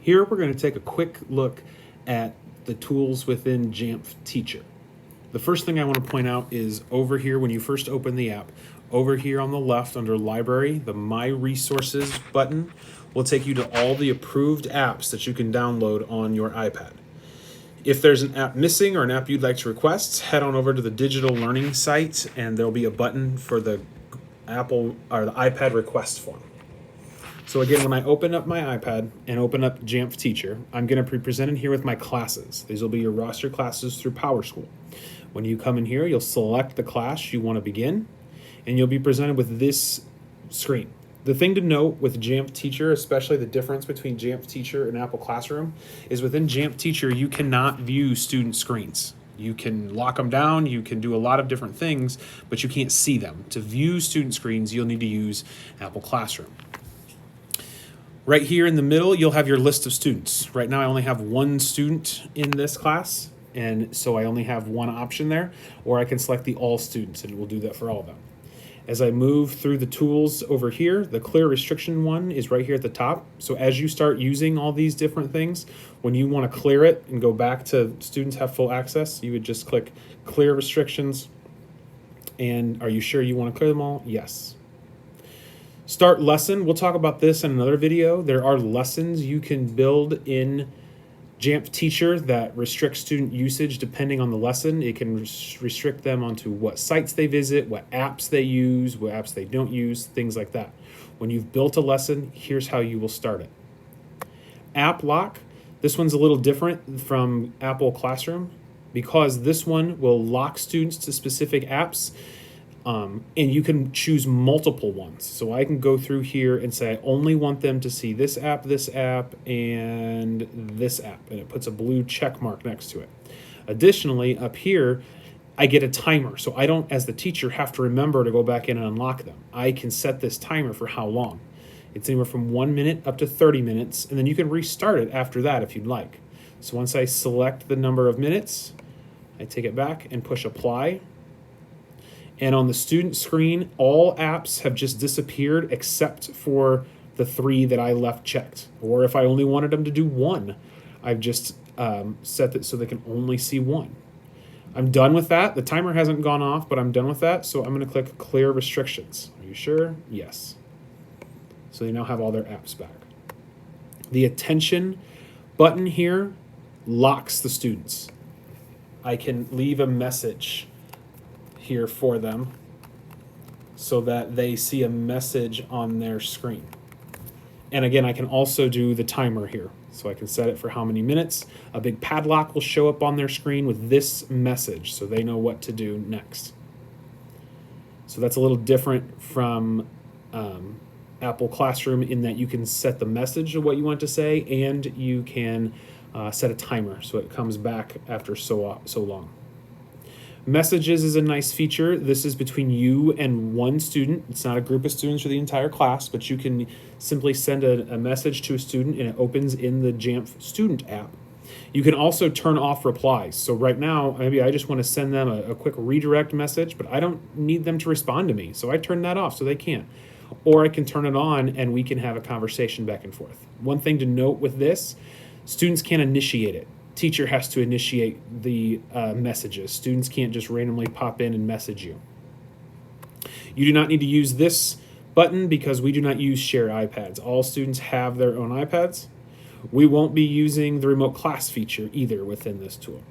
Here we're going to take a quick look at the tools within Jamf Teacher. The first thing I want to point out is over here when you first open the app, over here on the left under Library, the My Resources button will take you to all the approved apps that you can download on your iPad. If there's an app missing or an app you'd like to request, head on over to the digital learning site and there'll be a button for the Apple or the iPad request form. So again, when I open up my iPad and open up Jamf Teacher, I'm going to be presented here with my classes. These will be your roster classes through PowerSchool. When you come in here, you'll select the class you want to begin, and you'll be presented with this screen. The thing to note with Jamf Teacher, especially the difference between Jamf Teacher and Apple Classroom, is within Jamf Teacher, you cannot view student screens. You can lock them down, you can do a lot of different things, but you can't see them. To view student screens, you'll need to use Apple Classroom. Right here in the middle, you'll have your list of students. Right now, I only have one student in this class, and so I only have one option there, or I can select the all students, and it will do that for all of them. As I move through the tools over here, the clear restriction one is right here at the top. So as you start using all these different things, when you want to clear it and go back to students have full access, you would just click clear restrictions. And are you sure you want to clear them all? Yes. Start lesson, we'll talk about this in another video. There are lessons you can build in Jamf Teacher that restricts student usage depending on the lesson. It can restrict them onto what sites they visit, what apps they use, what apps they don't use, things like that. When you've built a lesson, here's how you will start it. App lock, this one's a little different from Apple Classroom because this one will lock students to specific apps. And you can choose multiple ones. So I can go through here and say, I only want them to see this app, and this app. And it puts a blue check mark next to it. Additionally, up here, I get a timer. So I don't, as the teacher, have to remember to go back in and unlock them. I can set this timer for how long. It's anywhere from 1 minute up to 30 minutes. And then you can restart it after that if you'd like. So once I select the number of minutes, I take it back and push apply. And on the student screen, all apps have just disappeared except for the 3 that I left checked. Or if I only wanted them to do 1, I've just set it so they can only see 1. I'm done with that. The timer hasn't gone off, but I'm done with that. So I'm going to click Clear Restrictions. Are you sure? Yes. So they now have all their apps back. The Attention button here locks the students. I can leave a message here for them so that they see a message on their screen. And again, I can also do the timer here. So I can set it for how many minutes. A big padlock will show up on their screen with this message so they know what to do next. So that's a little different from Apple Classroom in that you can set the message of what you want to say and you can set a timer so it comes back after so long. Messages is a nice feature. This is between you and one student. It's not a group of students for the entire class, but you can simply send a message to a student and it opens in the Jamf Student app. You can also turn off replies. So right now, maybe I just want to send them a quick redirect message, but I don't need them to respond to me. So I turn that off so they can't. Or I can turn it on and we can have a conversation back and forth. One thing to note with this, students can't initiate it. Teacher has to initiate the messages. Students can't just randomly pop in and message you. You do not need to use this button because we do not use share iPads. All students have their own iPads. We won't be using the remote class feature either within this tool.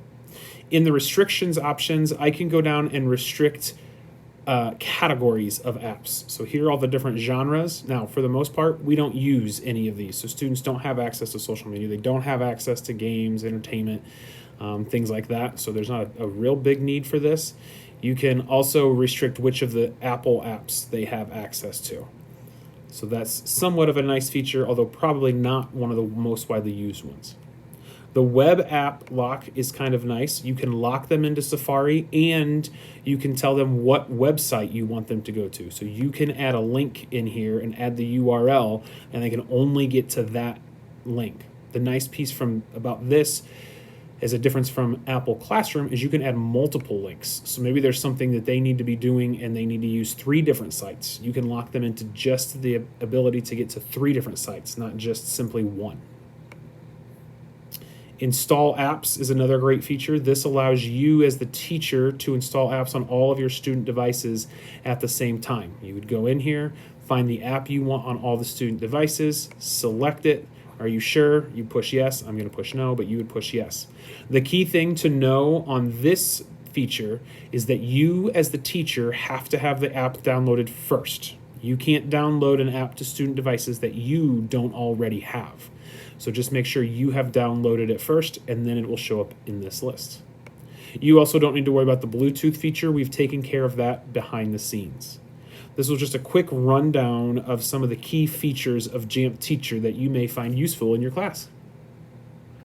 In the restrictions options, I can go down and restrict categories of apps. So here are all the different genres. Now, for the most part, we don't use any of these. So students don't have access to social media. They don't have access to games, entertainment, things like that. So there's not a real big need for this. You can also restrict which of the Apple apps they have access to. So that's somewhat of a nice feature, although probably not one of the most widely used ones. The web app lock is kind of nice. You can lock them into Safari and you can tell them what website you want them to go to. So you can add a link in here and add the URL and they can only get to that link. The nice piece about this as a difference from Apple Classroom is you can add multiple links. So maybe there's something that they need to be doing and they need to use 3 different sites. You can lock them into just the ability to get to 3 different sites, not just simply 1. Install apps is another great feature. This allows you as the teacher to install apps on all of your student devices at the same time. You would go in here, find the app you want on all the student devices, select it. Are you sure? You push yes. I'm going to push no, but you would push yes. The key thing to know on this feature is that you as the teacher have to have the app downloaded first. You can't download an app to student devices that you don't already have. So just make sure you have downloaded it first, and then it will show up in this list. You also don't need to worry about the Bluetooth feature. We've taken care of that behind the scenes. This was just a quick rundown of some of the key features of Jamf Teacher that you may find useful in your class.